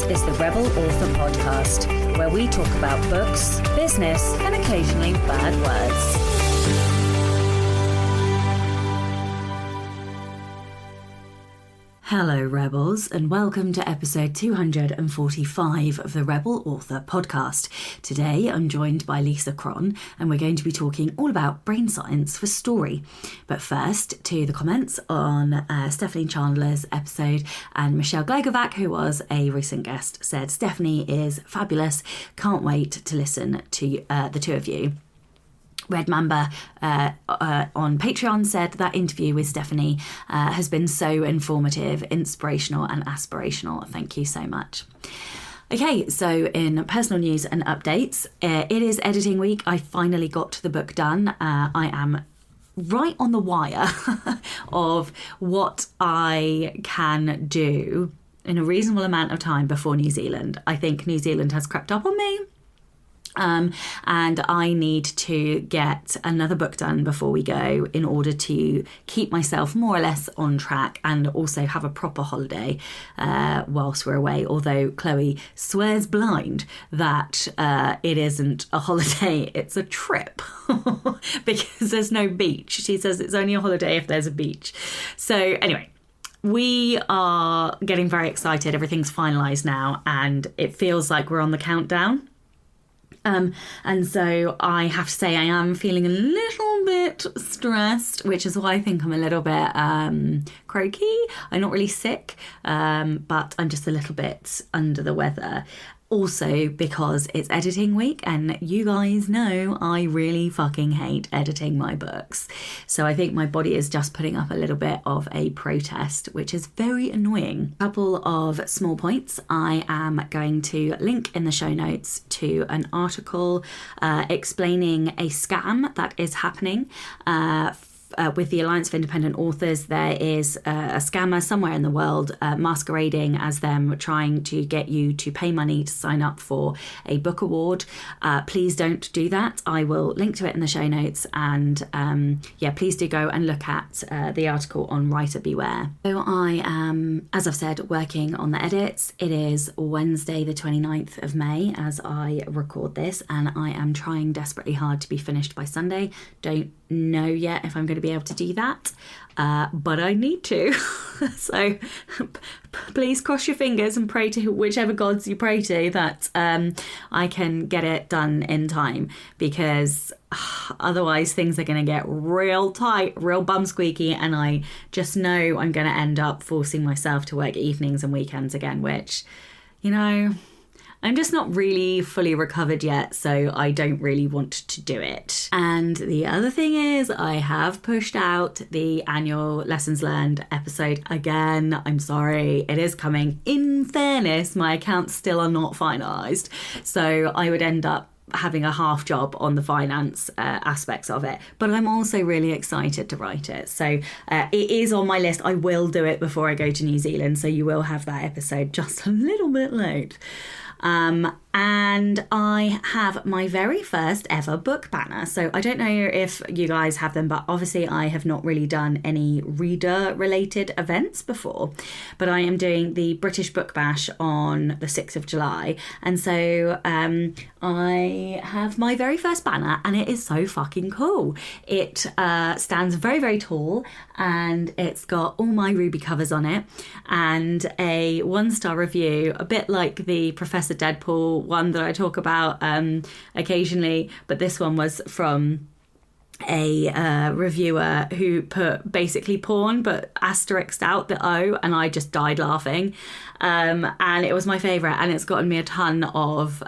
is the Rebel Author Podcast, where we talk about books, business, and occasionally bad words. Hello, Rebels, and welcome to episode 245 of the Rebel Author Podcast. Today, I'm joined by Lisa Cron, and we're going to be talking all about brain science for story. But first, to the comments on Stephanie Chandler's episode, and Michelle Glegovac, who was a recent guest, said, Stephanie is fabulous. Can't wait to listen to the two of you. Red Mamba on Patreon said that interview with Stephanie has been so informative, inspirational and aspirational. Thank you so much. Okay, so in personal news and updates, it is editing week. I finally got the book done. I am right on the wire of what I can do in a reasonable amount of time before New Zealand. I think New Zealand has crept up on me. And I need to get another book done before we go in order to keep myself more or less on track and also have a proper holiday whilst we're away. Although Chloe swears blind that it isn't a holiday, it's a trip because there's no beach. She says it's only a holiday if there's a beach. So anyway, we are getting very excited. Everything's finalised now and it feels like we're on the countdown. And so I have to say I am feeling a little bit stressed, which is why I think I'm a little bit croaky. I'm not really sick, but I'm just a little bit under the weather. Also because it's editing week and you guys know I really fucking hate editing my books. So I think my body is just putting up a little bit of a protest, which is very annoying. A couple of small points. I am going to link in the show notes to an article explaining a scam that is happening with the Alliance of Independent Authors. There is a scammer somewhere in the world masquerading as them trying to get you to pay money to sign up for a book award. Please don't do that. I will link to it in the show notes and please do go and look at the article on Writer Beware. So I am, as I've said, working on the edits. It is Wednesday the 29th of May as I record this and I am trying desperately hard to be finished by Sunday. Don't know yet if I'm going to be able to do that, but I need to. So please cross your fingers and pray to whichever gods you pray to that I can get it done in time, because otherwise things are going to get real tight, real bum squeaky, and I just know I'm going to end up forcing myself to work evenings and weekends again, which, you know, I'm just not really fully recovered yet, so I don't really want to do it. And the other thing is I have pushed out the annual Lessons Learned episode again. I'm sorry, it is coming. In fairness, my accounts still are not finalised, so I would end up having a half job on the finance aspects of it, but I'm also really excited to write it. So it is on my list. I will do it before I go to New Zealand, so you will have that episode just a little bit late. And I have my very first ever book banner. So I don't know if you guys have them, but obviously I have not really done any reader related events before, but I am doing the British Book Bash on the 6th of July. And so I have my very first banner and it is so fucking cool. It stands very, very tall and it's got all my Ruby covers on it and a 1-star review, a bit like the Professor Deadpool one that I talk about occasionally, but this one was from a reviewer who put basically porn but asterisked out the O, and I just died laughing, and it was my favourite, and it's gotten me a ton of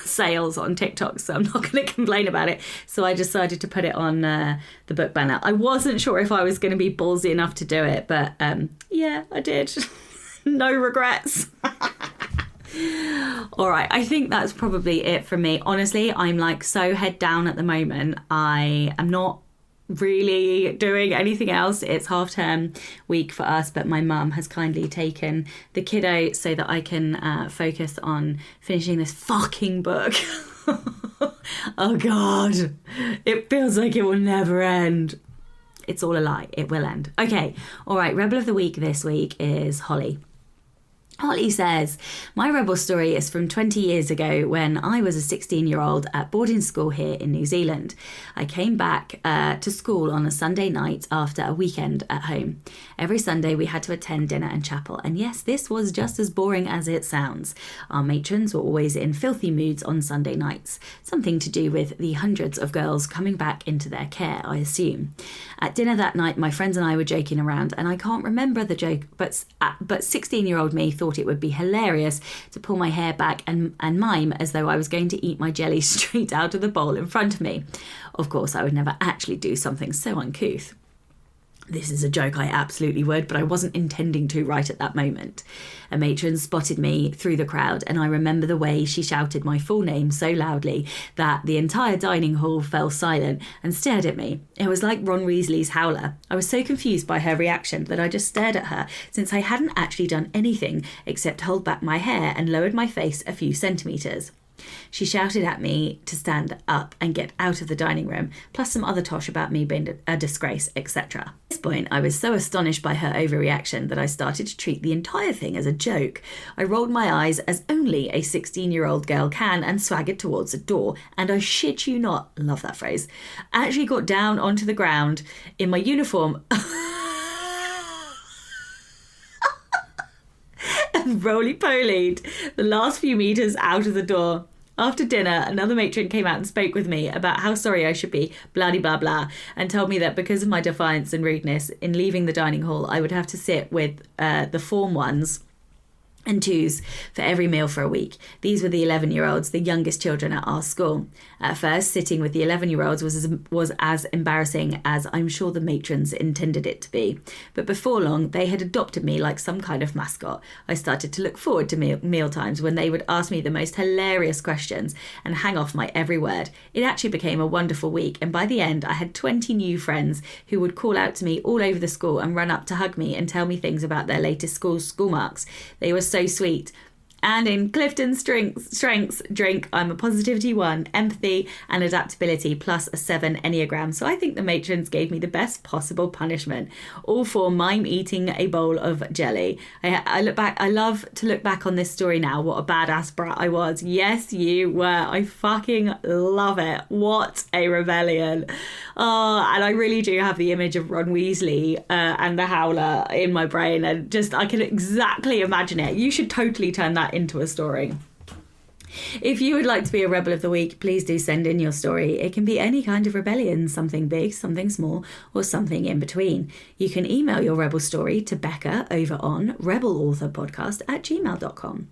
sales on TikTok, so I'm not going to complain about it. So I decided to put it on the book banner. I wasn't sure if I was going to be ballsy enough to do it, but yeah, I did. No regrets. All right, I think that's probably it for me. Honestly, I'm like so head down at the moment. I am not really doing anything else. It's half-term week for us, but my mum has kindly taken the kiddo so that I can focus on finishing this fucking book. Oh God, it feels like it will never end. It's all a lie. It will end. Okay, all right, Rebel of the Week this week is Holly. Holly says, my rebel story is from 20 years ago when I was a 16-year-old at boarding school here in New Zealand. I came back to school on a Sunday night after a weekend at home. Every Sunday we had to attend dinner and chapel, and yes, this was just as boring as it sounds. Our matrons were always in filthy moods on Sunday nights, something to do with the hundreds of girls coming back into their care, I assume. At dinner that night, my friends and I were joking around, and I can't remember the joke, but 16-year-old me thought it would be hilarious to pull my hair back and mime as though I was going to eat my jelly straight out of the bowl in front of me. Of course, I would never actually do something so uncouth. This is a joke, I absolutely would, but I wasn't intending to right at that moment. A matron spotted me through the crowd, and I remember the way she shouted my full name so loudly that the entire dining hall fell silent and stared at me. It was like Ron Weasley's howler. I was so confused by her reaction that I just stared at her, since I hadn't actually done anything except hold back my hair and lowered my face a few centimetres. She shouted at me to stand up and get out of the dining room, plus some other tosh about me being a disgrace, etc. At this point, I was so astonished by her overreaction that I started to treat the entire thing as a joke. I rolled my eyes as only a 16-year-old girl can and swaggered towards the door, and I shit you not, love that phrase, actually got down onto the ground in my uniform and roly-polied the last few metres out of the door. After dinner, another matron came out and spoke with me about how sorry I should be, blah-de-blah-blah, and told me that because of my defiance and rudeness in leaving the dining hall, I would have to sit with the Form 1s and 2s for every meal for a week. These were the 11-year-olds, the youngest children at our school. At first, sitting with the 11-year-olds was as embarrassing as I'm sure the matrons intended it to be. But before long, they had adopted me like some kind of mascot. I started to look forward to meal times when they would ask me the most hilarious questions and hang off my every word. It actually became a wonderful week, and by the end, I had 20 new friends who would call out to me all over the school and run up to hug me and tell me things about their latest school marks. They were so sweet. And in Clifton's strengths drink, I'm a positivity 1, empathy and adaptability, plus a 7 Enneagram. So I think the matrons gave me the best possible punishment, all for mime eating a bowl of jelly. I look back, I love to look back on this story now. What a badass brat I was. Yes, you were. I fucking love it. What a rebellion. Oh, and I really do have the image of Ron Weasley and the Howler in my brain, and just I can exactly imagine it. You should totally turn that into a story. If you would like to be a Rebel of the Week, please do send in your story. It can be any kind of rebellion, something big, something small, or something in between. You can email your Rebel story to Becca over on rebelauthorpodcast@gmail.com.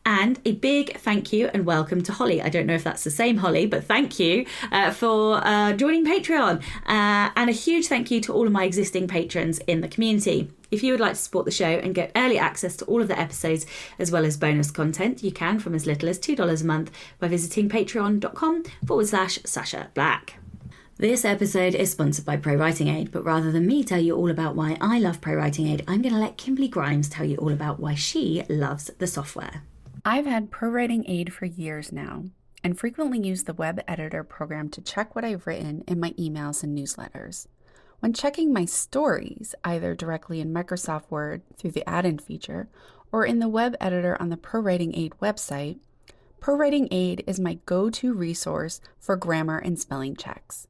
And a big thank you and welcome to Holly. I don't know if that's the same Holly, but thank you for joining Patreon. And a huge thank you to all of my existing patrons in the community. If you would like to support the show and get early access to all of the episodes as well as bonus content, you can from as little as $2 a month by visiting patreon.com/Sasha Black. This episode is sponsored by Pro Writing Aid, but rather than me tell you all about why I love Pro Writing Aid, I'm going to let Kimberly Grimes tell you all about why she loves the software. I've had Pro Writing Aid for years now and frequently use the web editor program to check what I've written in my emails and newsletters. When checking my stories, either directly in Microsoft Word through the add-in feature or in the web editor on the Pro Writing Aid website, Pro Writing Aid is my go-to resource for grammar and spelling checks.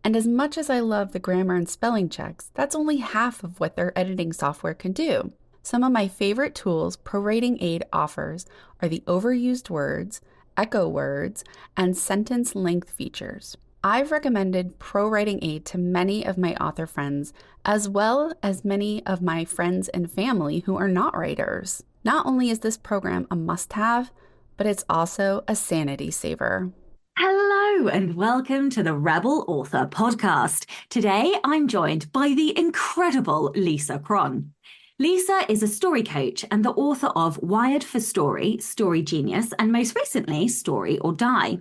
And as much as I love the grammar and spelling checks, that's only half of what their editing software can do. Some of my favorite tools Pro Writing Aid offers are the overused words, echo words, and sentence length features. I've recommended Pro Writing Aid to many of my author friends, as well as many of my friends and family who are not writers. Not only is this program a must-have, but it's also a sanity saver. Hello and welcome to the Rebel Author Podcast. Today I'm joined by the incredible Lisa Cron. Lisa is a story coach and the author of Wired for Story, Story Genius, and most recently, Story or Die.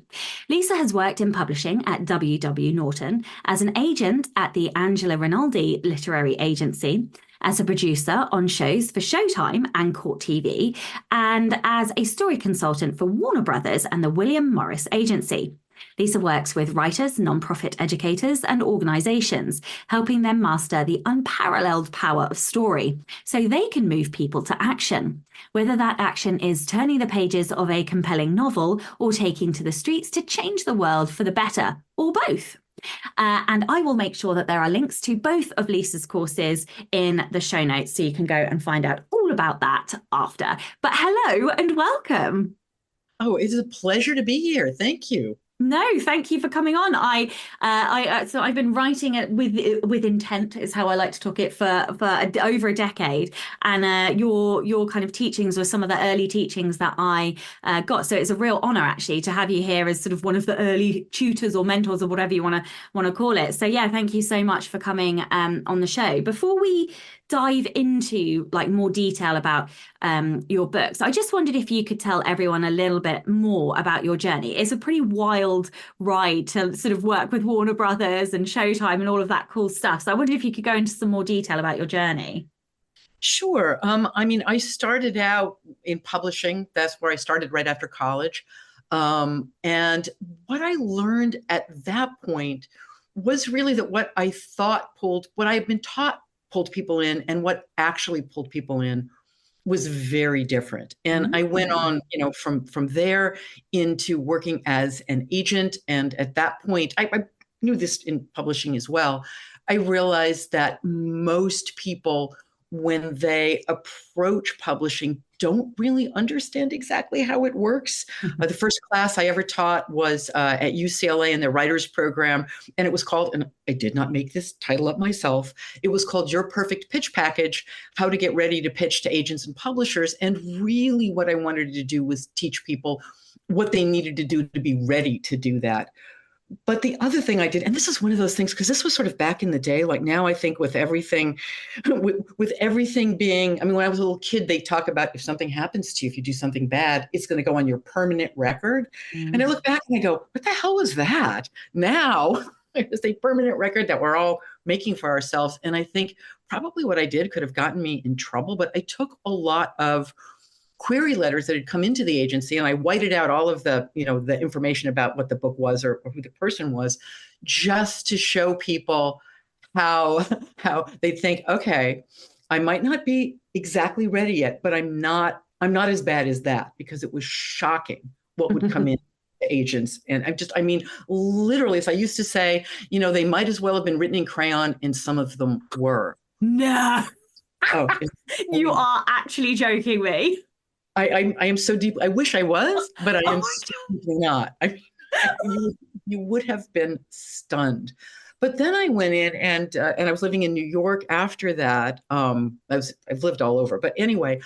Lisa has worked in publishing at W.W. Norton, as an agent at the Angela Rinaldi Literary Agency, as a producer on shows for Showtime and Court TV, and as a story consultant for Warner Brothers and the William Morris Agency. Lisa works with writers, nonprofit educators, and organizations, helping them master the unparalleled power of story so they can move people to action. Whether that action is turning the pages of a compelling novel or taking to the streets to change the world for the better, or both. And I will make sure that there are links to both of Lisa's courses in the show notes so you can go and find out all about that after. But hello and welcome. Oh, it's a pleasure to be here. Thank you. No, thank you for coming on. So I've been writing it with intent is how I like to talk it for over a decade, and your kind of teachings were some of the early teachings that I got. So it's a real honor actually to have you here as sort of one of the early tutors or mentors or whatever you want to call it. So yeah, thank you so much for coming on the show. Before we dive into like more detail about your books, I just wondered if you could tell everyone a little bit more about your journey. It's a pretty wild ride to sort of work with Warner Brothers and Showtime and all of that cool stuff. So I wondered if you could go into some more detail about your journey. Sure. I started out in publishing. That's where I started right after college. And what I learned at that point was really that what I had been taught pulled people in, and what actually pulled people in was very different. And I went on, from there into working as an agent. And at that point, I knew this in publishing as well. I realized that most people, when they approach publishing, don't really understand exactly how it works. The first class I ever taught was at UCLA in their writers program, and it was called, and I did not make this title up myself, it was called Your Perfect Pitch Package, How to Get Ready to Pitch to Agents and Publishers. And really what I wanted to do was teach people what they needed to do to be ready to do that. But the other thing I did, and this is one of those things, because this was sort of back in the day, like now I think with everything, with everything being, when I was a little kid, they talk about if something happens to you, if you do something bad, it's going to go on your permanent record. And I look back and I go, what the hell was that? Now it's a permanent record that we're all making for ourselves. And I think probably what I did could have gotten me in trouble, but I took a lot of query letters that had come into the agency, and I whited out all of the information about what the book was or who the person was, just to show people how they think, okay, I might not be exactly ready yet, but I'm not as bad as that, because it was shocking what would come in to agents. And literally, as I used to say, they might as well have been written in crayon, and some of them were. No. Oh, You are actually joking me. I am so deep. I wish I was, but I am simply not. You would have been stunned. But then I went in and I was living in New York after that. I've lived all over, but anyway,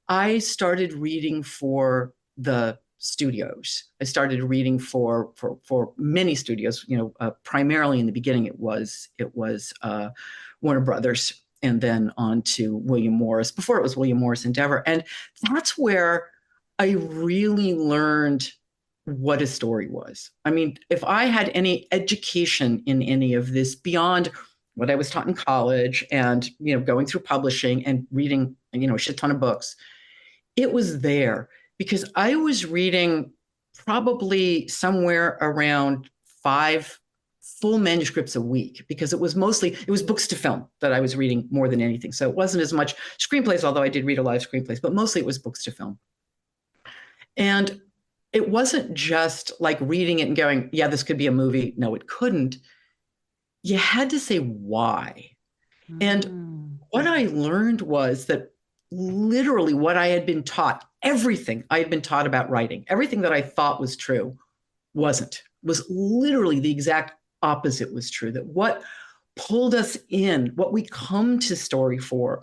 I started reading for the studios. I started reading for many studios. Primarily in the beginning, it was Warner Brothers, and then on to William Morris. Before it was William Morris Endeavor. And that's where I really learned what a story was. If I had any education in any of this beyond what I was taught in college and, going through publishing and reading, a shit ton of books, it was there, because I was reading probably somewhere around 5 full manuscripts a week, because it was books to film that I was reading more than anything. So it wasn't as much screenplays, although I did read a lot of screenplays, but mostly it was books to film. And it wasn't just like reading it and going, yeah, this could be a movie. No, it couldn't. You had to say why. And what I learned was that literally what I had been taught, everything I had been taught about writing, everything that I thought was true, was literally the exact opposite was true. That what pulled us in, what we come to story for,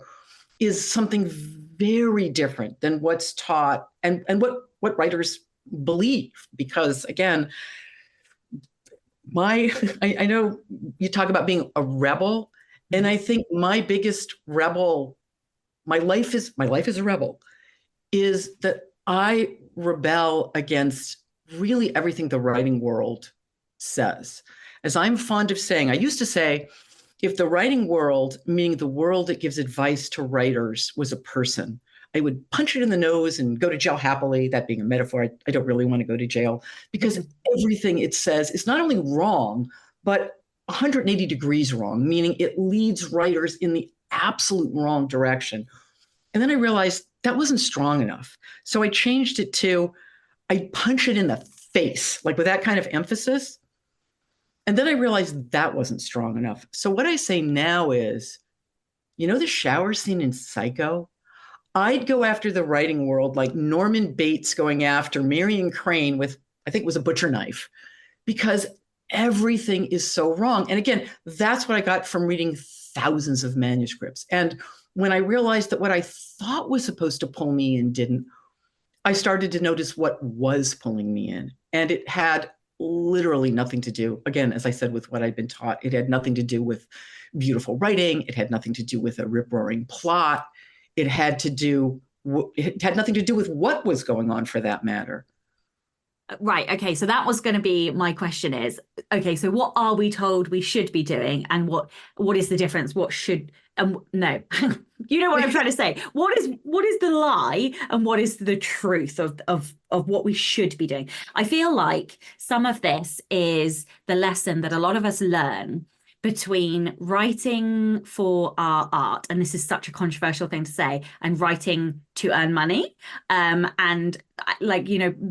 is something very different than what's taught and what writers believe. Because again, I know you talk about being a rebel, and I think my biggest rebel, my life is a rebel, is that I rebel against really everything the writing world says. As I'm fond of saying, I used to say, if the writing world, meaning the world that gives advice to writers, was a person, I would punch it in the nose and go to jail happily. That being a metaphor, I don't really want to go to jail because everything it says is not only wrong, but 180 degrees wrong, meaning it leads writers in the absolute wrong direction. And then I realized that wasn't strong enough. So I changed it to, I punch it in the face, like with that kind of emphasis. And then I realized that wasn't strong enough. So what I say now is, the shower scene in Psycho? I'd go after the writing world like Norman Bates going after Marion Crane with, I think it was a butcher knife, because everything is so wrong. And again, that's what I got from reading thousands of manuscripts. And when I realized that what I thought was supposed to pull me in didn't, I started to notice what was pulling me in. And it had literally nothing to do, again, as I said, with what I'd been taught. It had nothing to do with beautiful writing. It had nothing to do with a rip-roaring plot. It had nothing to do with what was going on, for that matter. Right. Okay. So that was going to be my question is, okay, so what are we told we should be doing, and what is the difference? What should, no, you know what I'm trying to say? What is the lie and what is the truth of what we should be doing? I feel like some of this is the lesson that a lot of us learn between writing for our art, and this is such a controversial thing to say, and writing to earn money. And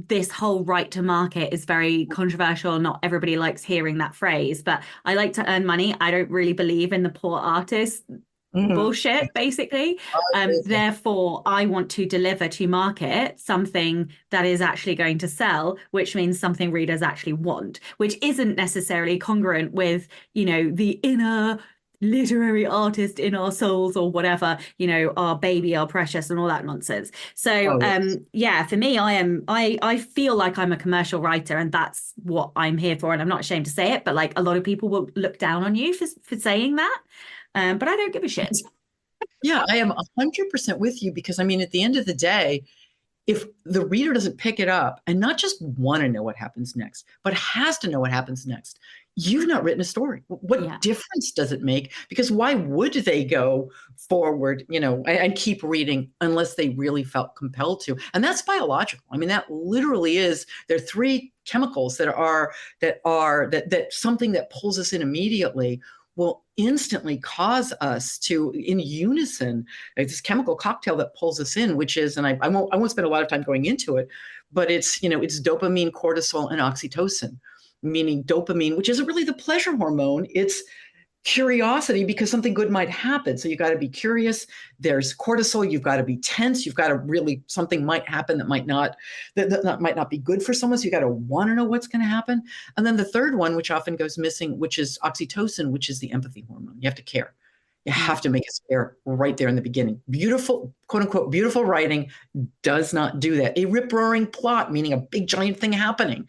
this whole right to market is very controversial. Not everybody likes hearing that phrase, but I like to earn money. I don't really believe in the poor artist bullshit, basically. Therefore, I want to deliver to market something that is actually going to sell, which means something readers actually want, which isn't necessarily congruent with, the inner literary artist in our souls or whatever, our baby, our precious, and all that nonsense. So for me, I feel like I'm a commercial writer, and that's what I'm here for. And I'm not ashamed to say it, but like a lot of people will look down on you for saying that. But I don't give a shit. Yeah, I am 100% with you, because at the end of the day, if the reader doesn't pick it up and not just want to know what happens next, but has to know what happens next, you've not written a story. What difference does it make? Because why would they go forward, and keep reading unless they really felt compelled to? And that's biological. That literally is, there are three chemicals that something that pulls us in immediately will instantly cause us to, in unison, this chemical cocktail that pulls us in, which is, and I won't spend a lot of time going into it, but it's dopamine, cortisol, and oxytocin, meaning dopamine, which isn't really the pleasure hormone. It's curiosity, because something good might happen. So you got to be curious. There's cortisol. You've got to be tense. You've got to really, something might happen that might not be good for someone. So you got to want to know what's going to happen. And then the third one, which often goes missing, which is oxytocin, which is the empathy hormone. You have to care. You have to make us care right there in the beginning. Beautiful, quote unquote, beautiful writing does not do that. A rip-roaring plot, meaning a big giant thing happening,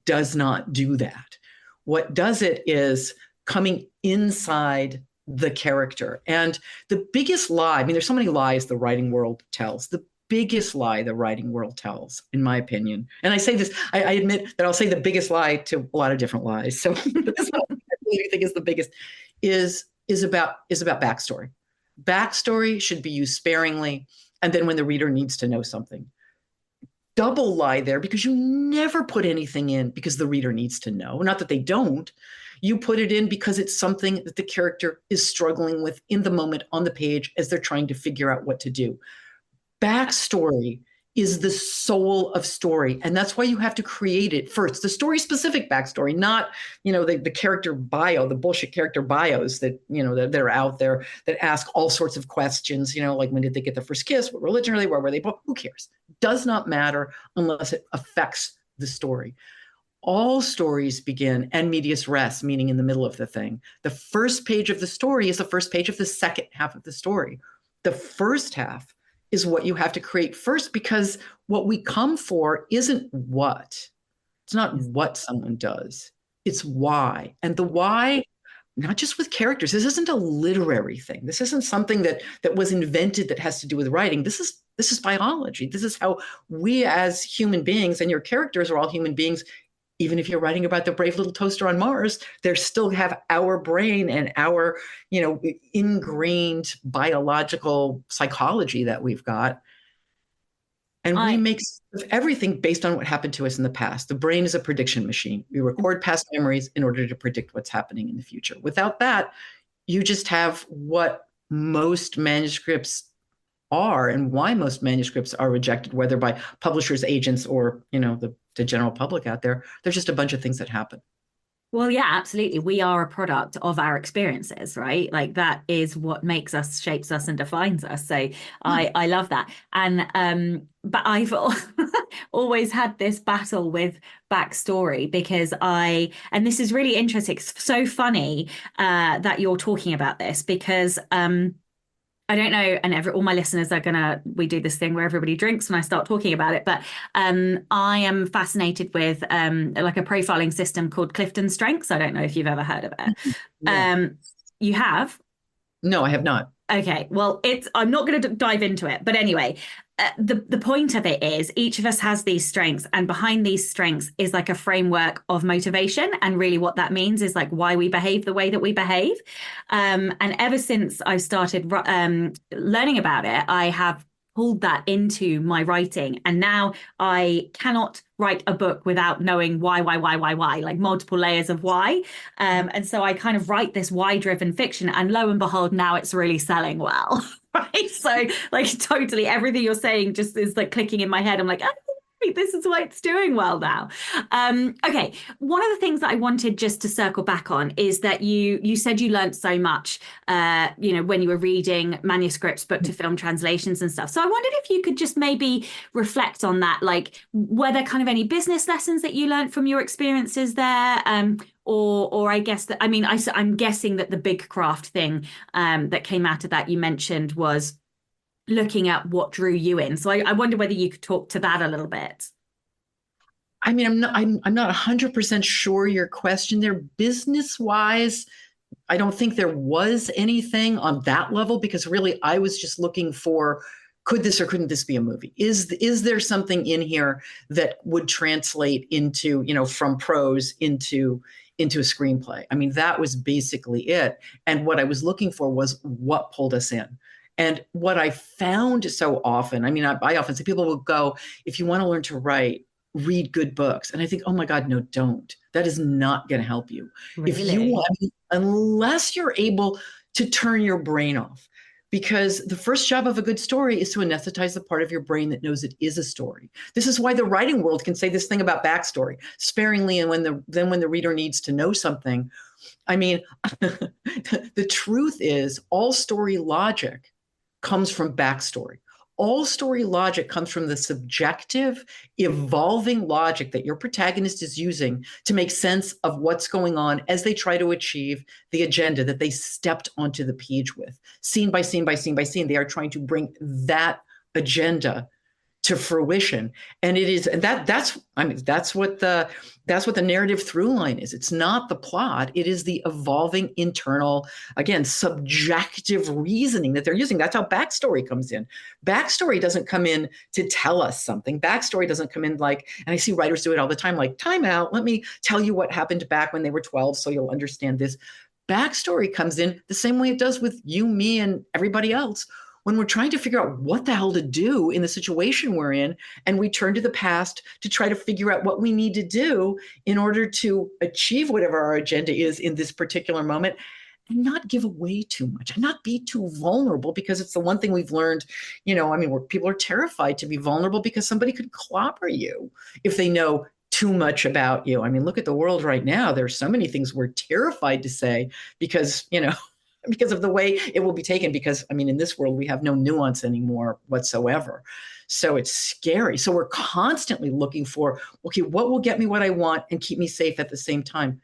does not do that. What does it is coming inside the character. And the biggest lie, there's so many lies the writing world tells. The biggest lie the writing world tells, in my opinion, and I say this, I admit that I'll say the biggest lie to a lot of different lies. So this is what I really think is the biggest, is about backstory. Backstory should be used sparingly, and then when the reader needs to know something. Double lie there, because you never put anything in because the reader needs to know. Not that they don't. You put it in because it's something that the character is struggling with in the moment on the page as they're trying to figure out what to do. Backstory is the soul of story. And that's why you have to create it first. The story-specific backstory, not, the character bio, the bullshit character bios that, that are out there that ask all sorts of questions, like when did they get their first kiss? What religion are they? Where were they born? Who cares? Does not matter unless it affects the story. All stories begin en medias res, meaning in the middle of the thing. The first page of the story is the first page of the second half of the story. The first half is what you have to create first, because what we come for isn't what. It's not what someone does. It's why. And the why, not just with characters. This isn't a literary thing. This isn't something that was invented that has to do with writing. This is biology. This is how we as human beings, and your characters are all human beings. Even if you're writing about the brave little toaster on Mars, they still have our brain and our, ingrained biological psychology that we've got. And we make sense of everything based on what happened to us in the past. The brain is a prediction machine. We record past memories in order to predict what's happening in the future. Without that, you just have what most manuscripts are and why most manuscripts are rejected, whether by publishers, agents, or the general public out there. There's just a bunch of things that happen. Well, yeah, absolutely. We are a product of our experiences, right? Like that is what makes us, shapes us, and defines us. So I love that. And but I've always had this battle with backstory because and this is really interesting. It's so funny that you're talking about this because I don't know, and all my listeners we do this thing where everybody drinks when I start talking about it, but I am fascinated with like a profiling system called Clifton Strengths. I don't know if you've ever heard of it. Yeah. You have? No, I have not. Okay, well, I'm not going to dive into it, but anyway, the point of it is each of us has these strengths, and behind these strengths is like a framework of motivation, and really what that means is like why we behave the way that we behave. And ever since I started learning about it, I have pulled that into my writing, and now I cannot write a book without knowing why, like multiple layers of why. And so I kind of write this why-driven fiction, and lo and behold, now it's really selling well. Right. So like totally everything you're saying just is like clicking in my head. I'm like, oh, this is why it's doing well now. Okay. One of the things that I wanted just to circle back on is that you said you learned so much, when you were reading manuscripts, book to film translations and stuff. So I wondered if you could just maybe reflect on that. Like, were there kind of any business lessons that you learned from your experiences there? Or I guess that, I mean, I'm guessing that the big craft thing that came out of that you mentioned was looking at what drew you in. So I wonder whether you could talk to that a little bit. I mean, I'm not 100% sure your question there. Business wise, I don't think there was anything on that level, because really I was just looking for, could this or couldn't this be a movie? Is there something in here that would translate into, from prose into a screenplay? I mean, that was basically it. And what I was looking for was what pulled us in. And what I found so often, I mean, I often say people will go, if you want to learn to write, read good books. And I think, oh my God, no, don't. That is not going to help you. Really? If you want, unless you're able to turn your brain off, because the first job of a good story is to anesthetize the part of your brain that knows it is a story. This is why the writing world can say this thing about backstory sparingly, and when the reader needs to know something. I mean, the truth is all story logic comes from backstory. All story logic comes from the subjective, evolving logic that your protagonist is using to make sense of what's going on as they try to achieve the agenda that they stepped onto the page with. Scene by scene by scene by scene, they are trying to bring that agenda to fruition. And it is, and that's what the narrative through line is. It's not the plot. It is the evolving internal, again, subjective reasoning that they're using. That's how backstory comes in. Backstory doesn't come in to tell us something. Backstory doesn't come in like, and I see writers do it all the time, like, time out, let me tell you what happened back when they were 12 so you'll understand this. Backstory comes in the same way it does with you, me, and everybody else, when we're trying to figure out what the hell to do in the situation we're in, and we turn to the past to try to figure out what we need to do in order to achieve whatever our agenda is in this particular moment, and not give away too much and not be too vulnerable, because it's the one thing we've learned, where people are terrified to be vulnerable because somebody could clobber you if they know too much about you. I mean, look at the world right now. There's so many things we're terrified to say because, because of the way it will be taken, because in this world, we have no nuance anymore whatsoever. So it's scary. So we're constantly looking for, okay, what will get me what I want and keep me safe at the same time?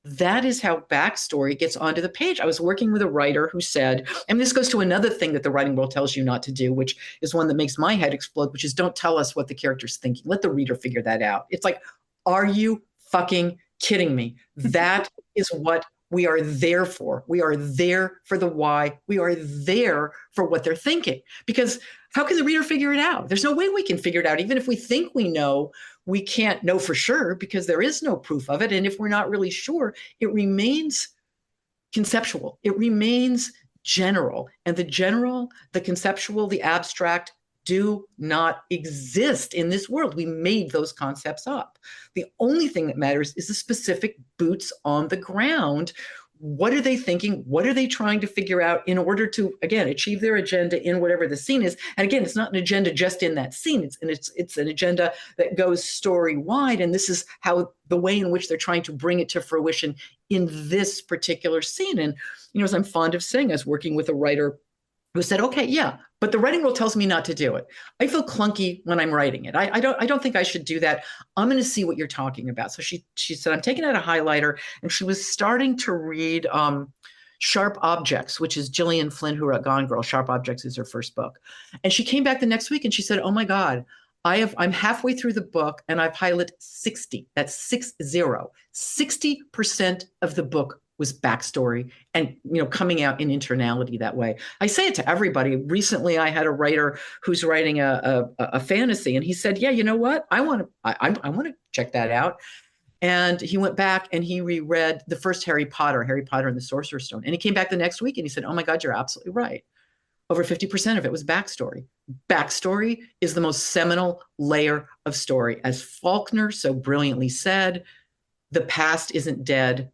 That is how backstory gets onto the page. I was working with a writer who said, and this goes to another thing that the writing world tells you not to do, which is one that makes my head explode, which is don't tell us what the character's thinking. Let the reader figure that out. It's like, are you fucking kidding me? That is what we are there for. We are there for the why. We are there for what they're thinking. Because how can the reader figure it out? There's no way we can figure it out. Even if we think we know, we can't know for sure because there is no proof of it. And if we're not really sure, it remains conceptual. It remains general. And the general, the conceptual, the abstract do not exist in this world. We made those concepts up. The only thing that matters is the specific boots on the ground. What are they thinking? What are they trying to figure out in order to, again, achieve their agenda in whatever the scene is? And again, it's not an agenda just in that scene. It's an agenda that goes story wide. And this is how the way in which they're trying to bring it to fruition in this particular scene. And, as I'm fond of saying, I was working with a writer who said, okay, yeah, but the writing rule tells me not to do it. I feel clunky when I'm writing it. I don't think I should do that. I'm going to see what you're talking about. So she said, I'm taking out a highlighter, and she was starting to read Sharp Objects, which is Gillian Flynn, who wrote Gone Girl. Sharp Objects is her first book. And she came back the next week and she said, oh my God, I'm halfway through the book and I've highlighted 60. That's 60. 60% of the book was backstory and, coming out in internality that way. I say it to everybody. Recently, I had a writer who's writing a fantasy, and he said, yeah, you know what? I want to check that out. And he went back and he reread the first Harry Potter and the Sorcerer's Stone. And he came back the next week and he said, oh my God, you're absolutely right. Over 50% of it was backstory. Backstory is the most seminal layer of story. As Faulkner so brilliantly said, the past isn't dead.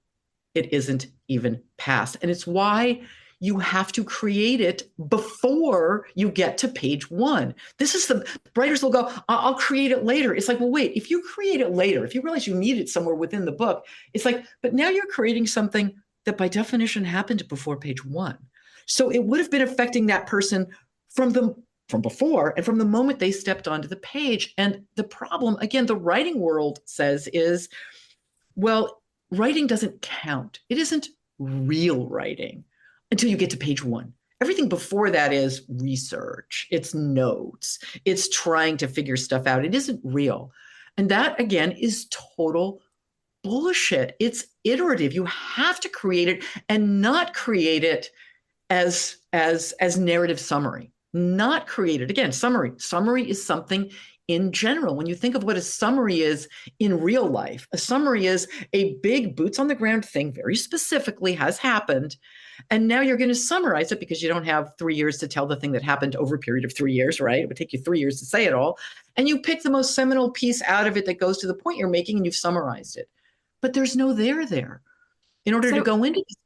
It isn't even past. And it's why you have to create it before you get to page one. This is the writers will go, I'll create it later. It's like, well, wait, if you create it later, if you realize you need it somewhere within the book, it's like, but now you're creating something that by definition happened before page one. So it would have been affecting that person from before and from the moment they stepped onto the page. And the problem, again, the writing world says is, well, writing doesn't count. It isn't real writing until you get to page one. Everything before that is research. It's notes. It's trying to figure stuff out. It isn't real. And that, again, is total bullshit. It's iterative. You have to create it and not create it as narrative summary. Not create it. Again, summary. Summary is something in general. When you think of what a summary is in real life, a summary is a big boots on the ground thing, very specifically has happened. And now you're going to summarize it because you don't have 3 years to tell the thing that happened over a period of 3 years, right? It would take you 3 years to say it all. And you pick the most seminal piece out of it that goes to the point you're making and you've summarized it. But there's no there. In order to go into this.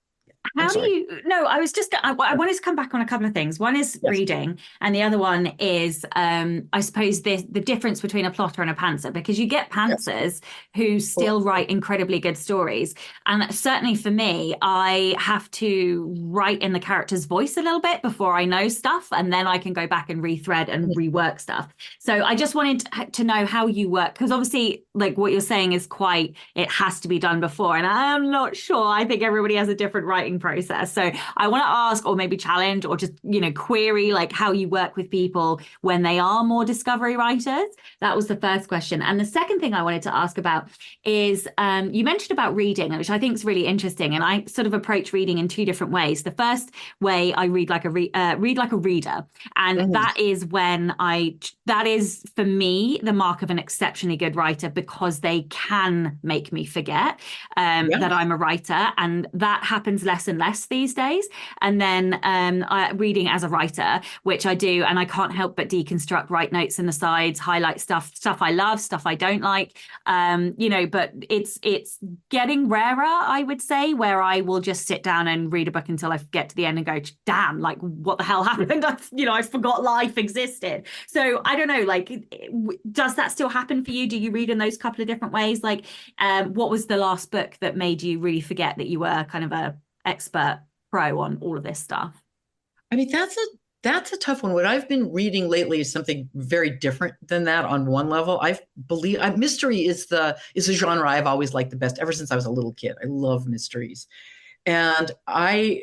How do you, no, I wanted to come back on a couple of things. One is Yes. reading, and the other one is, I suppose, the difference between a plotter and a pantser, because you get pantsers who still write incredibly good stories. And certainly for me, I have to write in the character's voice a little bit before I know stuff, and then I can go back and rethread and rework stuff. So I just wanted to know how you work, because obviously, like what you're saying is it has to be done before. And I'm not sure. I think everybody has a different writing process. So I want to ask, or maybe challenge, or just, query like how you work with people when they are more discovery writers. That was the first question. And the second thing I wanted to ask about is you mentioned about reading, which I think is really interesting. And I sort of approach reading in two different ways. The first way, I read like a reader. And that is that is for me the mark of an exceptionally good writer, because they can make me forget that I'm a writer. And that happens less and less these days. And then reading as a writer, which I do, and I can't help but deconstruct, write notes in the sides, highlight stuff I love, stuff I don't like, but it's getting rarer, I would say, where I will just sit down and read a book until I get to the end and go, damn, like what the hell happened? I forgot life existed. So I don't know, like, does that still happen for you? Do you read in those couple of different ways? Like, what was the last book that made you really forget that you were kind of a expert pro on all of this stuff? I mean, that's a tough one. What I've been reading lately is something very different than that on one level. Mystery is a genre I've always liked the best ever since I was a little kid. I love mysteries. And I,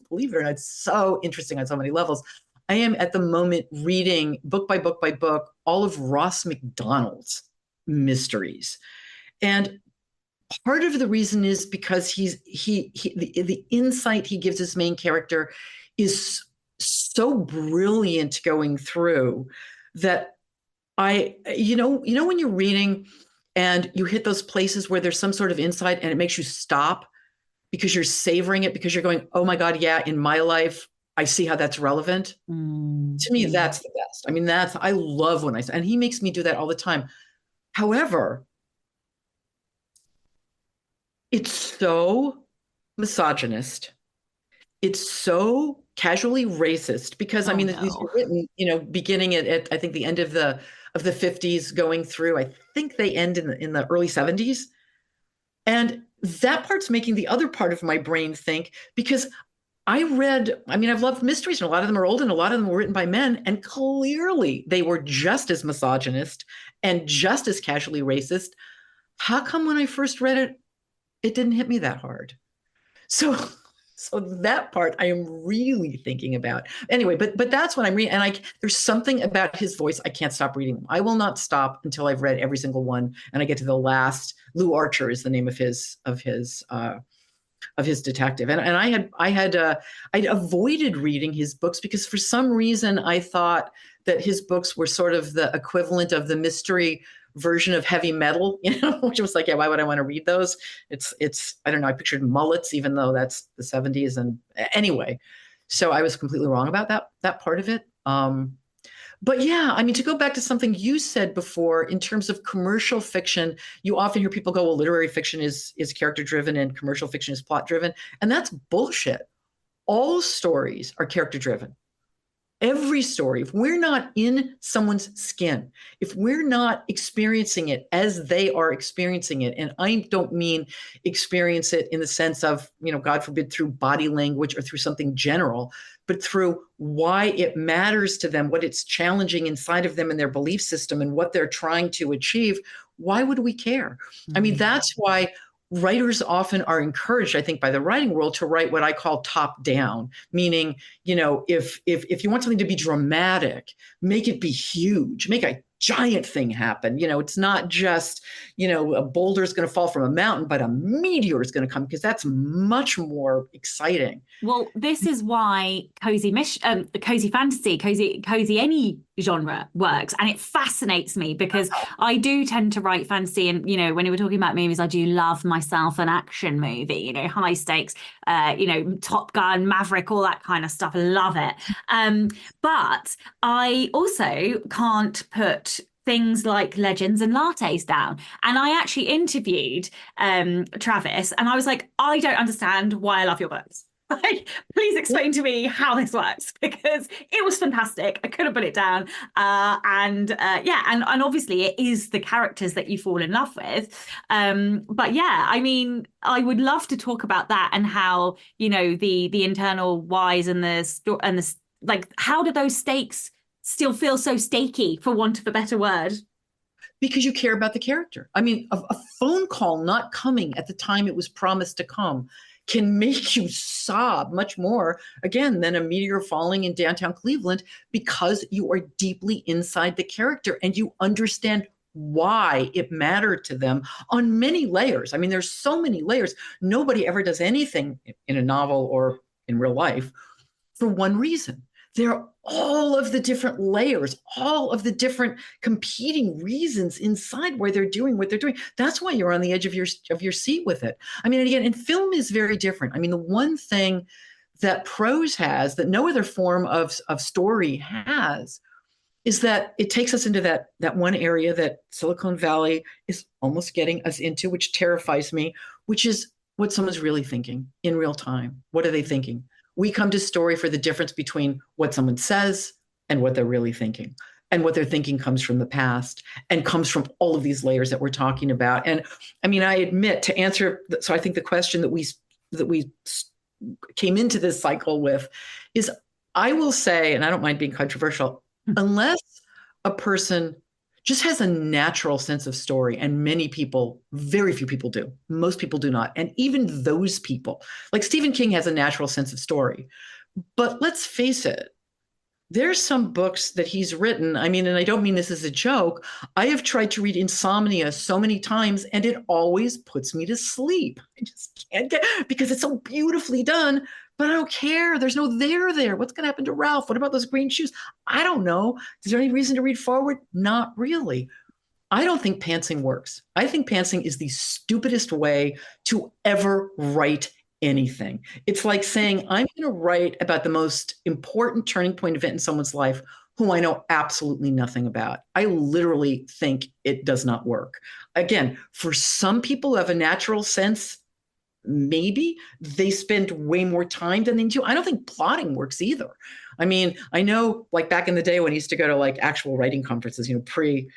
believe it or not, it's so interesting on so many levels. I am at the moment reading book by book by book all of Ross McDonald's mysteries. And part of the reason is because the insight he gives his main character is so brilliant going through that when you're reading and you hit those places where there's some sort of insight and it makes you stop because you're savoring it, because you're going, oh my God, yeah, in my life, I see how that's relevant. To me, that's the best. I mean, I love when and he makes me do that all the time. However, it's so misogynist. It's so casually racist because I Oh mean, these no. were written, beginning at I think the end of the 50s, going through, I think they end in the early 70s. And that part's making the other part of my brain think, because I mean, I've loved mysteries, and a lot of them are old and a lot of them were written by men, and clearly they were just as misogynist and just as casually racist. How come when I first read it, it didn't hit me that hard? So, so that part I am really thinking about. Anyway, but that's what I'm reading, and there's something about his voice. I can't stop reading them. I will not stop until I've read every single one, and I get to the last. Lou Archer is the name of his detective, and I'd avoided reading his books because for some reason I thought that his books were sort of the equivalent of the mystery version of heavy metal, which was like, yeah, why would I want to read those? It's I don't know. I pictured mullets, even though that's the 70s, and anyway, so I was completely wrong about that part of it. But yeah, I mean, to go back to something you said before, in terms of commercial fiction, you often hear people go, well, literary fiction is character driven and commercial fiction is plot driven. And that's bullshit. All stories are character driven. Every story, if we're not in someone's skin, if we're not experiencing it as they are experiencing it, and I don't mean experience it in the sense of, God forbid, through body language or through something general, but through why it matters to them, what it's challenging inside of them and their belief system and what they're trying to achieve, why would we care? I mean, that's why writers often are encouraged, I think, by the writing world to write what I call top down, meaning, if you want something to be dramatic, make it be huge, make a giant thing happen. It's not just, a boulder is going to fall from a mountain, but a meteor is going to come, because that's much more exciting. Well, this is why cozy fantasy, cozy any genre works, and it fascinats me because I do tend to write fantasy, and when we were talking about movies, I do love myself an action movie, high stakes, Top Gun, Maverick, all that kind of stuff. I love it. But I also can't put things like legends and lattes down. And I actually interviewed Travis, and I was like, I don't understand why I love your books. Like, please explain to me how this works, because it was fantastic. I couldn't put it down. And obviously it is the characters that you fall in love with. But yeah, I mean, I would love to talk about that and how, the internal whys and the like, how do those stakes still feel so stakey, for want of a better word? Because you care about the character. I mean, a phone call not coming at the time it was promised to come can make you sob much more, again, than a meteor falling in downtown Cleveland, because you are deeply inside the character and you understand why it mattered to them on many layers. I mean, there's so many layers. Nobody ever does anything in a novel or in real life for one reason. There are all of the different layers, all of the different competing reasons inside why they're doing what they're doing. That's why you're on the edge of your seat with it. I mean, and again, and film is very different. I mean, the one thing that prose has that no other form of story has is that it takes us into that one area that Silicon Valley is almost getting us into, which terrifies me, which is what someone's really thinking in real time. What are they thinking? We come to story for the difference between what someone says and what they're really thinking. And what they're thinking comes from the past and comes from all of these layers that we're talking about. And I mean, I admit, to answer, so I think the question that we came into this cycle with is, I will say, and I don't mind being controversial, unless a person just has a natural sense of story, and many people, very few people do. Most people do not. And even those people, like Stephen King, has a natural sense of story. But let's face it, there's some books that he's written. I mean, and I don't mean this as a joke. I have tried to read Insomnia so many times, and it always puts me to sleep. I just can't get, because it's so beautifully done. But I don't care. There's no there. What's going to happen to Ralph? What about those green shoes? I don't know. Is there any reason to read forward? Not really. I don't think pantsing works. I think pantsing is the stupidest way to ever write anything. It's like saying, I'm going to write about the most important turning point event in someone's life who I know absolutely nothing about. I literally think it does not work. Again, for some people who have a natural sense, maybe they spend way more time than they do. I don't think plotting works either. I mean, I know like back in the day when I used to go to like actual writing conferences, pre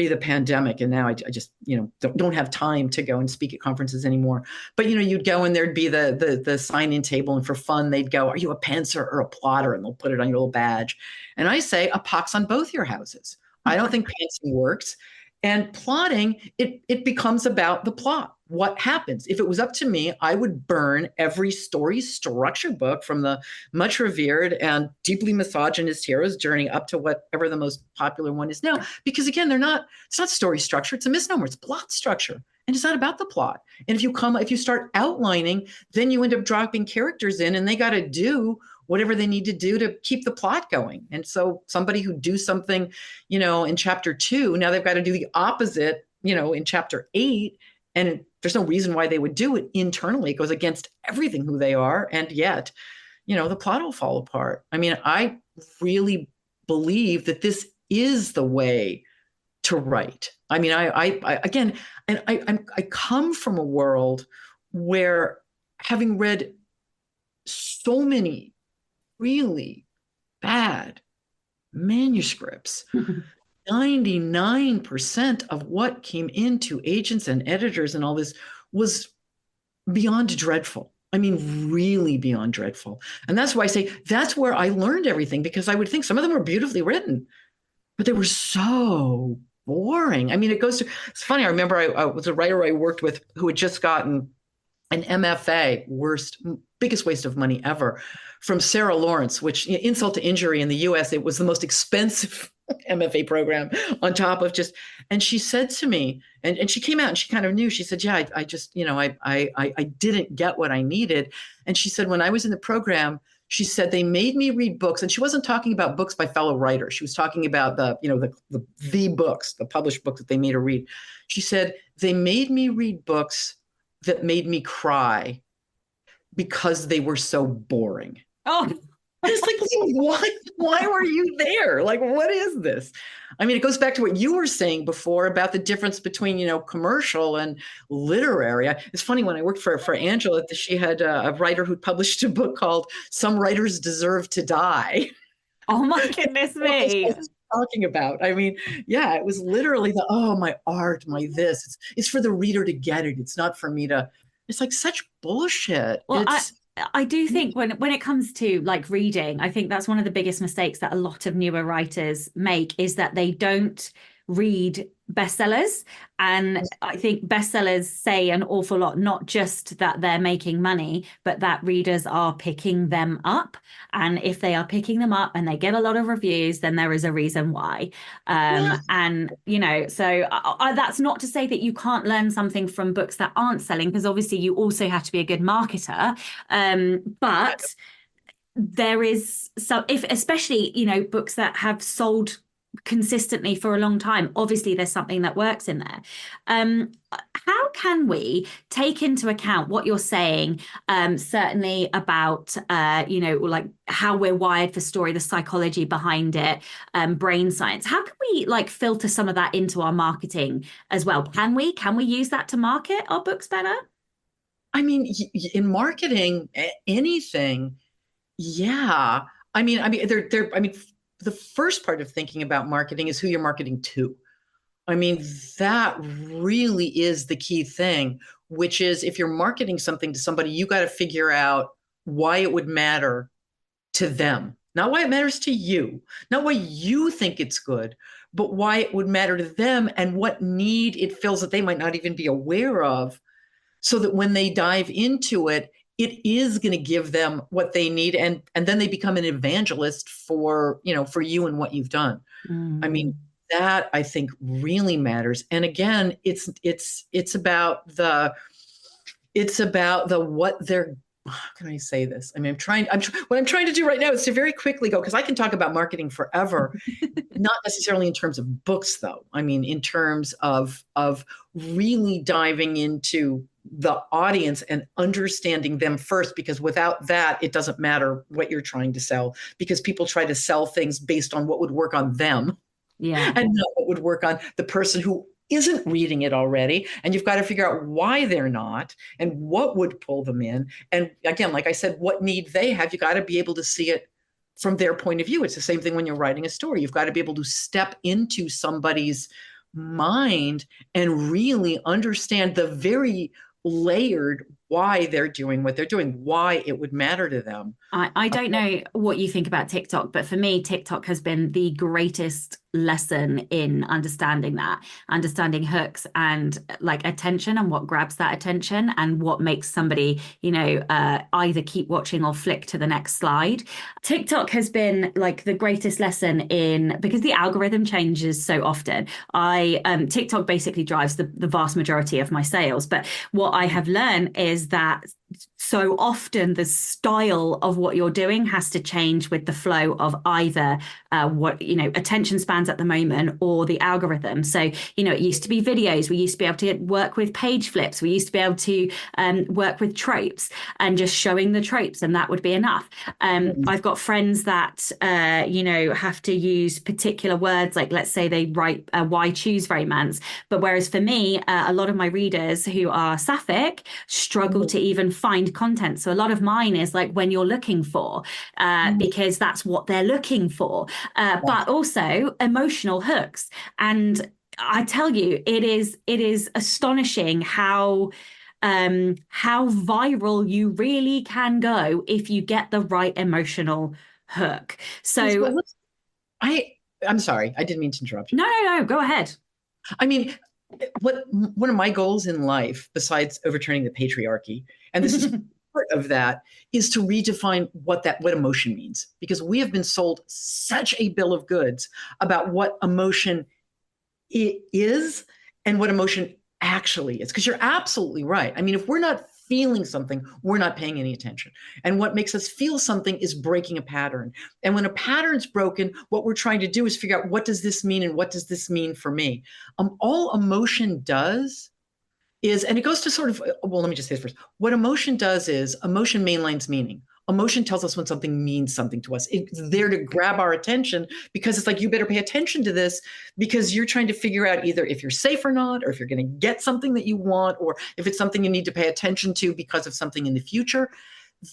the pandemic, and now I just don't have time to go and speak at conferences anymore. But you'd go and there'd be the sign in table, and for fun they'd go, "Are you a pantser or a plotter?" And they'll put it on your little badge. And I say, "A pox on both your houses." I don't think pantsing works. And plotting, it becomes about the plot. What happens? If it was up to me, I would burn every story structure book from the much revered and deeply misogynist hero's journey up to whatever the most popular one is now. Because again, it's not story structure, it's a misnomer, it's plot structure. And it's not about the plot. And if you start outlining, then you end up dropping characters in and they got to do whatever they need to do to keep the plot going. And so somebody who do something, in chapter 2, now they've got to do the opposite, in chapter 8. And there's no reason why they would do it internally. It goes against everything who they are. And yet, the plot will fall apart. I mean, I really believe that this is the way to write. I mean, I come from a world where, having read so many really bad manuscripts, 99% of what came into agents and editors and all this was beyond dreadful. I mean, really beyond dreadful. And that's why I say that's where I learned everything, because I would think some of them were beautifully written, but they were so boring. I mean, it's funny. I remember I was a writer I worked with who had just gotten an MFA, biggest waste of money ever, from Sarah Lawrence, which, insult to injury, in the US, it was the most expensive MFA program on top of and she said to me, and she came out and she kind of knew, she said, yeah, I just, I didn't get what I needed. And she said, when I was in the program, she said, they made me read books. And she wasn't talking about books by fellow writers. She was talking about the books, the published books that they made her read. She said, they made me read books that made me cry because they were so boring. Oh, it's like, why were you there? Like, what is this? I mean, it goes back to what you were saying before about the difference between, commercial and literary. It's funny, when I worked for Angela, she had a writer who published a book called Some Writers Deserve to Die. Oh my goodness me. Talking about. I mean, yeah, it was literally my art, my this. It's for the reader to get it. It's not for me to. It's like such bullshit. Well, I do think when it comes to like reading, I think that's one of the biggest mistakes that a lot of newer writers make, is that they don't read bestsellers. And I think bestsellers say an awful lot, not just that they're making money, but that readers are picking them up. And if they are picking them up and they get a lot of reviews, then there is a reason why. And, so that's not to say that you can't learn something from books that aren't selling, because obviously you also have to be a good marketer. But there is especially, books that have sold consistently for a long time, obviously there's something that works in there. How can we take into account what you're saying, certainly about like how we're wired for story, the psychology behind it, brain science? How can we like filter some of that into our marketing as well? Can we use that to market our books better? I mean, in marketing, anything, yeah. I mean, the first part of thinking about marketing is who you're marketing to. I mean, that really is the key thing, which is, if you're marketing something to somebody, you got to figure out why it would matter to them, not why it matters to you, not why you think it's good, but why it would matter to them and what need it fills that they might not even be aware of, so that when they dive into it, it is going to give them what they need. And then they become an evangelist for you and what you've done. I mean, that I think really matters. And again, it's about the what they're, how can I say this? I mean, what I'm trying to do right now is to very quickly go, because I can talk about marketing forever, not necessarily in terms of books though. I mean, in terms of really diving into the audience and understanding them first, because without that, it doesn't matter what you're trying to sell, because people try to sell things based on what would work on them Yeah. and not what would work on the person who isn't reading it already. And you've got to figure out why they're not and what would pull them in. And again, like I said, what need they have. You got to be able to see it from their point of view. It's the same thing when you're writing a story. You've got to be able to step into somebody's mind and really understand the very layered why they're doing what they're doing, why it would matter to them. I don't know what you think about TikTok, but for me, TikTok has been the greatest lesson in understanding hooks and like attention and what grabs that attention and what makes somebody, either keep watching or flick to the next slide. TikTok has been like the greatest lesson because the algorithm changes so often. TikTok basically drives the vast majority of my sales. But what I have learned is that so often the style of what you're doing has to change with the flow of either attention spans at the moment or the algorithm. So it used to be videos, we used to be able to work with page flips, we used to be able to work with tropes and just showing the tropes, and that would be enough. I've got friends that have to use particular words, like let's say they write why choose romance, but whereas for me a lot of my readers who are sapphic struggle to even find content. So a lot of mine is like when you're looking for, because that's what they're looking for, but also emotional hooks. And I tell you, it is astonishing how viral you really can go if you get the right emotional hook. So I'm sorry, I didn't mean to interrupt you. No, go ahead. I mean, one of my goals in life, besides overturning the patriarchy, and this is part of that, is to redefine what emotion means, because we have been sold such a bill of goods about what emotion is and what emotion actually is. Because you're absolutely right. I mean, if we're not feeling something, we're not paying any attention. And what makes us feel something is breaking a pattern. And when a pattern's broken, what we're trying to do is figure out, what does this mean and what does this mean for me? All emotion does is, and it goes to sort of, well, let me just say this first. What emotion does is emotion mainlines meaning. Emotion tells us when something means something to us. It's there to grab our attention, because it's like, you better pay attention to this, because you're trying to figure out either if you're safe or not, or if you're going to get something that you want, or if it's something you need to pay attention to because of something in the future.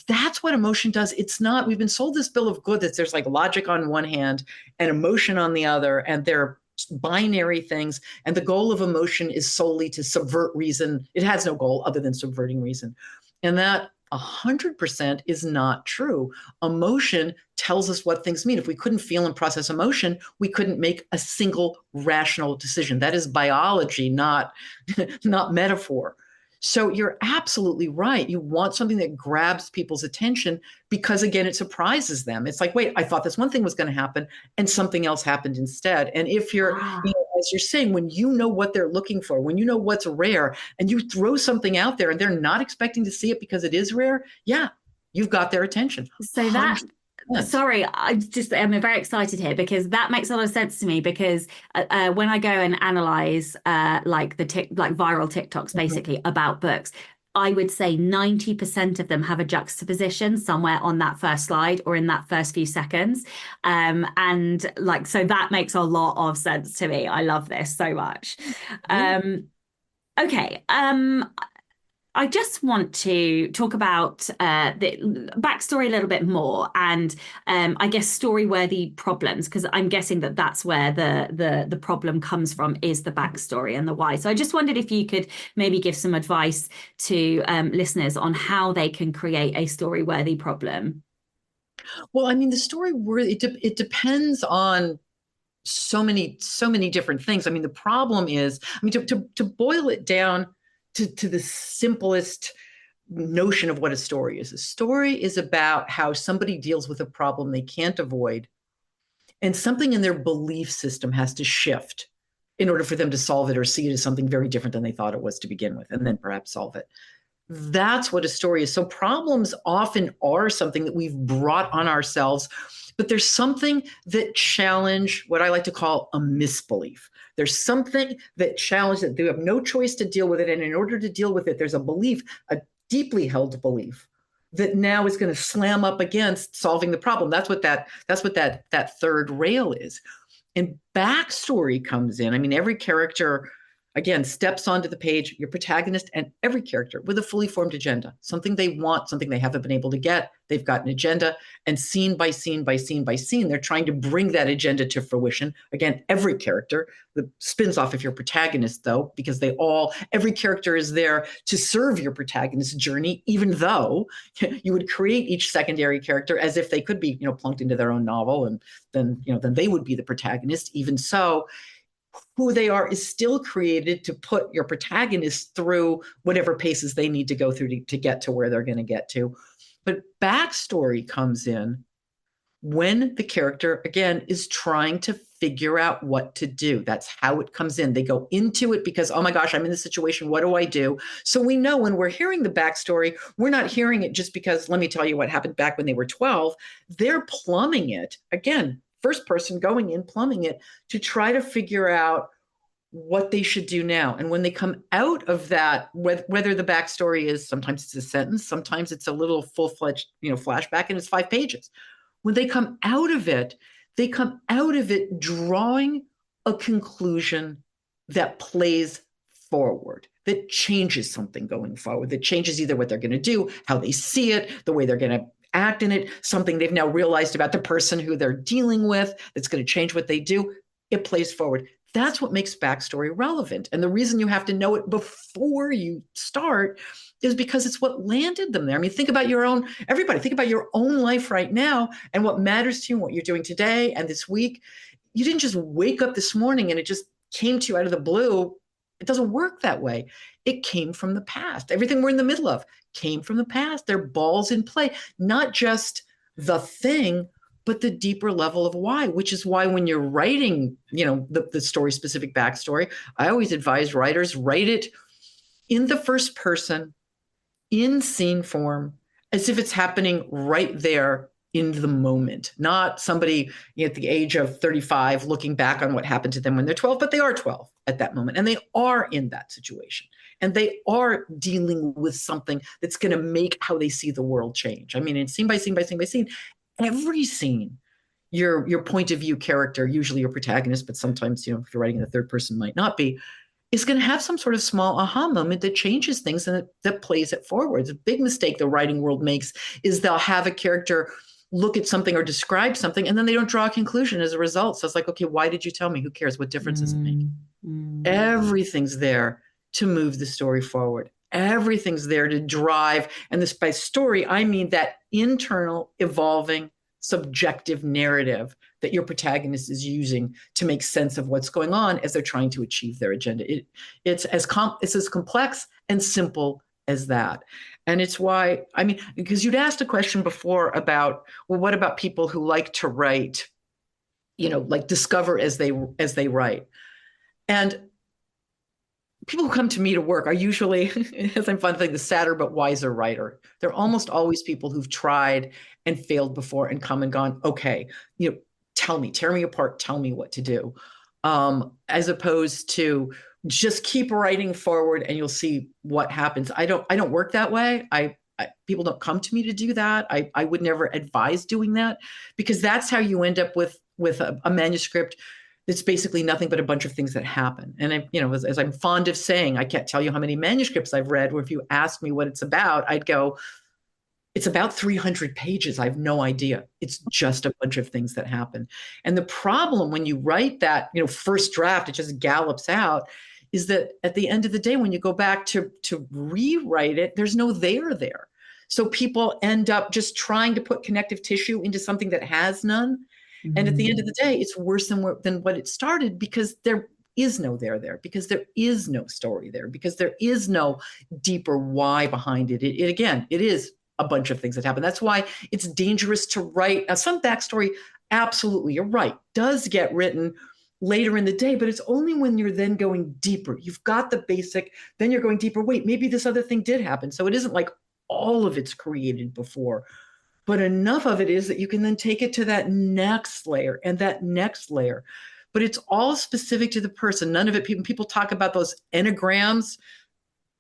That's what emotion does. It's not, we've been sold this bill of goods that there's like logic on one hand and emotion on the other, and they're binary things. And the goal of emotion is solely to subvert reason. It has no goal other than subverting reason. And that 100% is not true. Emotion tells us what things mean. If we couldn't feel and process emotion, we couldn't make a single rational decision. That is biology, not metaphor. So you're absolutely right. You want something that grabs people's attention because, again, it surprises them. It's like, wait, I thought this one thing was going to happen and something else happened instead. And if you're, as you're saying, when you know what they're looking for, when you know what's rare, and you throw something out there and they're not expecting to see it because it is rare, yeah, you've got their attention. So that, sorry, I'm very excited here, because that makes a lot of sense to me, because when I go and analyze like viral TikToks basically about books, I would say 90% of them have a juxtaposition somewhere on that first slide or in that first few seconds. And like, so that makes a lot of sense to me. I love this so much. Okay. I just want to talk about the backstory a little bit more, and I guess story-worthy problems, because I'm guessing that that's where the problem comes from, is the backstory and the why. So I just wondered if you could maybe give some advice to listeners on how they can create a story-worthy problem. Well, I mean, the story-worthy, it depends on so many different things. I mean, the problem is, I mean, to boil it down to the simplest notion of what a story is. A story is about how somebody deals with a problem they can't avoid, and something in their belief system has to shift in order for them to solve it or see it as something very different than they thought it was to begin with, and then perhaps solve it. That's what a story is. So problems often are something that we've brought on ourselves, but there's something that challenge what I like to call a misbelief. There's something that challenges it. They have no choice to deal with it. And in order to deal with it, there's a belief, a deeply held belief that now is going to slam up against solving the problem. That's what that third rail is. And backstory comes in. I mean, every character, again, steps onto the page, your protagonist and every character with a fully formed agenda, something they want, something they haven't been able to get. They've got an agenda, and scene by scene by scene by scene, they're trying to bring that agenda to fruition. Again, every character, that spins off of your protagonist, though, because every character is there to serve your protagonist's journey, even though you would create each secondary character as if they could be, plunked into their own novel, and then they would be the protagonist. Even so, who they are is still created to put your protagonist through whatever paces they need to go through to get to where they're going to get to. But backstory comes in when the character, again, is trying to figure out what to do. That's how it comes in. They go into it because, oh my gosh, I'm in this situation. What do I do? So we know when we're hearing the backstory, we're not hearing it just because, let me tell you what happened back when they were 12. They're plumbing it. Again, first person going in, plumbing it to try to figure out what they should do now. And when they come out of that, whether the backstory is, sometimes it's a sentence, sometimes it's a little full-fledged, flashback, and it's 5 pages. When they come out of it, they come out of it drawing a conclusion that plays forward, that changes something going forward, that changes either what they're going to do, how they see it, the way they're going to act in it, something they've now realized about the person who they're dealing with that's going to change what they do. It plays forward. That's what makes backstory relevant. And the reason you have to know it before you start is because it's what landed them there. I mean, think about everybody, think about your own life right now and what matters to you and what you're doing today and this week. You didn't just wake up this morning and it just came to you out of the blue. It doesn't work that way. It came from the past. Everything we're in the middle of came from the past. They're balls in play, not just the thing, but the deeper level of why, which is why when you're writing, the story specific backstory, I always advise writers, write it in the first person, in scene form, as if it's happening right there in the moment, not somebody at the age of 35 looking back on what happened to them when they're 12, but they are 12 at that moment. And they are in that situation. And they are dealing with something that's going to make how they see the world change. I mean, in scene by scene by scene by scene, every scene, your point of view character, usually your protagonist, but sometimes, if you're writing in the third person might not be, is going to have some sort of small aha moment that changes things and that plays it forward. A big mistake the writing world makes is they'll have a character look at something or describe something, and then they don't draw a conclusion as a result. So it's like, okay, why did you tell me? Who cares? What difference does it make? Everything's there to move the story forward. Everything's there to drive. And this, by story, I mean that internal, evolving, subjective narrative that your protagonist is using to make sense of what's going on as they're trying to achieve their agenda. It's as complex and simple as that. And it's why, because you'd asked a question before about, well, what about people who like to write, like discover as they write? And people who come to me to work are usually, as I'm fond of saying, the sadder but wiser writer. They're almost always people who've tried and failed before and come and gone, okay, tell me, tear me apart, tell me what to do. As opposed to just keep writing forward and you'll see what happens. I don't work that way. People don't come to me to do that. I would never advise doing that, because that's how you end up with a manuscript it's basically nothing but a bunch of things that happen. And as I'm fond of saying, I can't tell you how many manuscripts I've read where if you ask me what it's about, I'd go, it's about 300 pages. I have no idea. It's just a bunch of things that happen. And the problem when you write that, first draft, it just gallops out, is that at the end of the day, when you go back to rewrite it, there's no there. So people end up just trying to put connective tissue into something that has none. And at the end of the day, it's worse than what it started, because there is no there, because there is no story there, because there is no deeper why behind it. It is a bunch of things that happen. That's why it's dangerous to write. Now, some backstory, absolutely, you're right, does get written later in the day, but it's only when you're then going deeper. You've got the basic, then you're going deeper. Wait, maybe this other thing did happen. So it isn't like all of it's created before. But enough of it is that you can then take it to that next layer and that next layer. but it's all specific to the person. None of it, people talk about those enneagrams,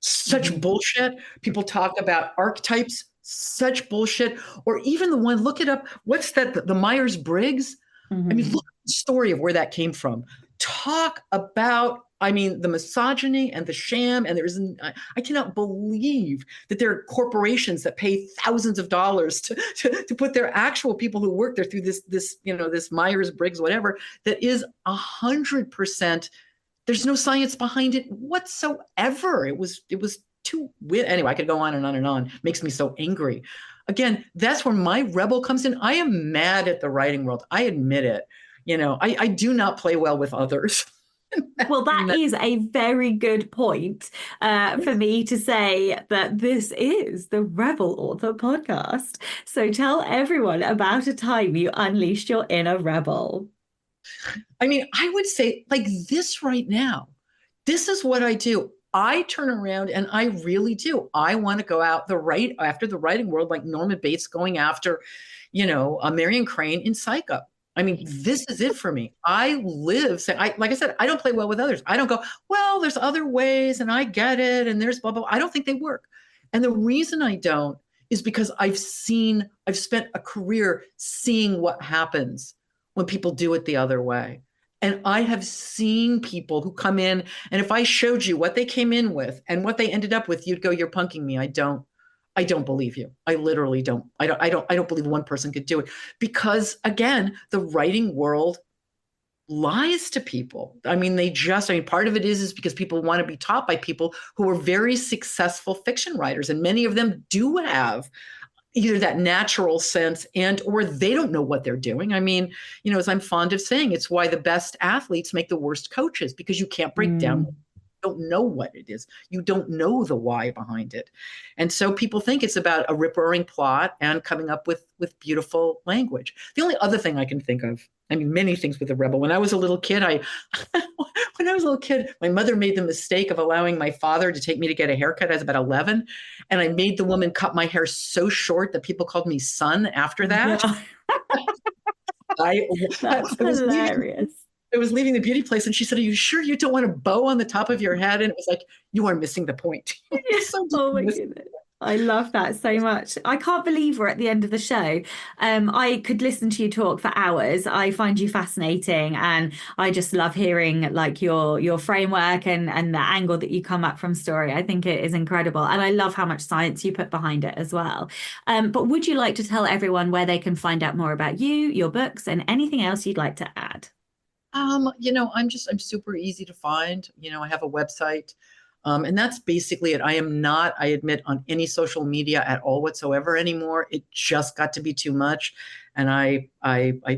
such bullshit. People talk about archetypes, such bullshit. Or even the one, look it up. What's that? The Myers-Briggs? I mean, look at the story of where that came from. Talk about, I mean, the misogyny and the sham. And I cannot believe that there are corporations that pay thousands of dollars to put their actual people who work there through this Myers-Briggs, whatever, that is 100%. There's no science behind it whatsoever. It was too weird. Anyway, I could go on and on and on. Makes me so angry. Again, that's where my rebel comes in. I am mad at the writing world. I admit it. I do not play well with others. Well, that is a very good point for me to say that this is the Rebel Author podcast. So tell everyone about a time you unleashed your inner rebel. I mean, I would say like this right now, this is what I do. I turn around and I really do. I want to go out after the writing world, like Norman Bates going after, Marion Crane in Psycho. I mean, this is it for me. I live, like I said, I don't play well with others. I don't go, well, there's other ways and I get it. And there's blah, blah, blah. I don't think they work. And the reason I don't is because I've spent a career seeing what happens when people do it the other way. And I have seen people who come in, and if I showed you what they came in with and what they ended up with, you'd go, you're punking me. I don't believe you. I literally don't. I don't believe one person could do it because, again, the writing world lies to people. I mean, part of it is because people want to be taught by people who are very successful fiction writers. And many of them do have either that natural sense or they don't know what they're doing. I mean, as I'm fond of saying, it's why the best athletes make the worst coaches, because you can't break down. You don't know what it is. You don't know the why behind it. And so people think it's about a rip-roaring plot and coming up with beautiful language. The only other thing I can think of, I mean, many things with the rebel. When I was a little kid, my mother made the mistake of allowing my father to take me to get a haircut. I was about 11, and I made the woman cut my hair so short that people called me son after that. Yeah. That's hilarious. I was leaving the beauty place, and she said, "Are you sure you don't want a bow on the top of your head?" And it was like, you are missing the point. Oh my goodness. I love that so much. I can't believe we're at the end of the show. I could listen to you talk for hours. I find you fascinating, and I just love hearing like your framework and the angle that you come up from story. I think it is incredible, and I love how much science you put behind it as well. But would you like to tell everyone where they can find out more about you, your books, and anything else you'd like to add? I'm super easy to find. I have a website. And that's basically it. I am not, I admit, on any social media at all whatsoever anymore. It just got to be too much. And I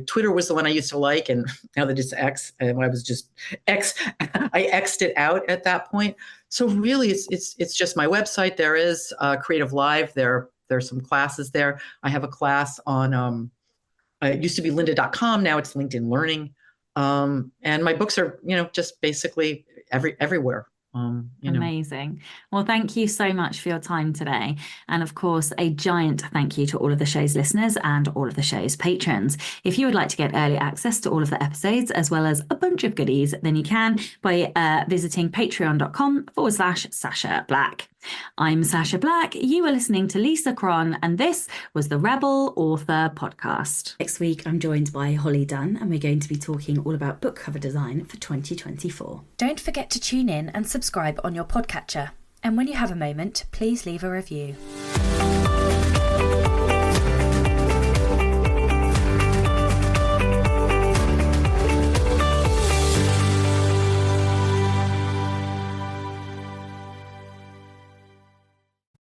Twitter was the one I used to like. And now that it's X, and I was just X, I X'd it out at that point. So really it's just my website. There is Creative Live. There's some classes there. I have a class on, it used to be lynda.com. Now it's LinkedIn Learning. And my books are, just basically everywhere. Amazing. Well, thank you so much for your time today. And of course, a giant thank you to all of the show's listeners and all of the show's patrons. If you would like to get early access to all of the episodes, as well as a bunch of goodies, then you can by visiting patreon.com/Sasha Black. I'm Sasha Black. You are listening to Lisa Cron, and this was the Rebel Author Podcast. Next week, I'm joined by Holly Dunn, and we're going to be talking all about book cover design for 2024. Don't forget to tune in and subscribe on your podcatcher. And when you have a moment, please leave a review.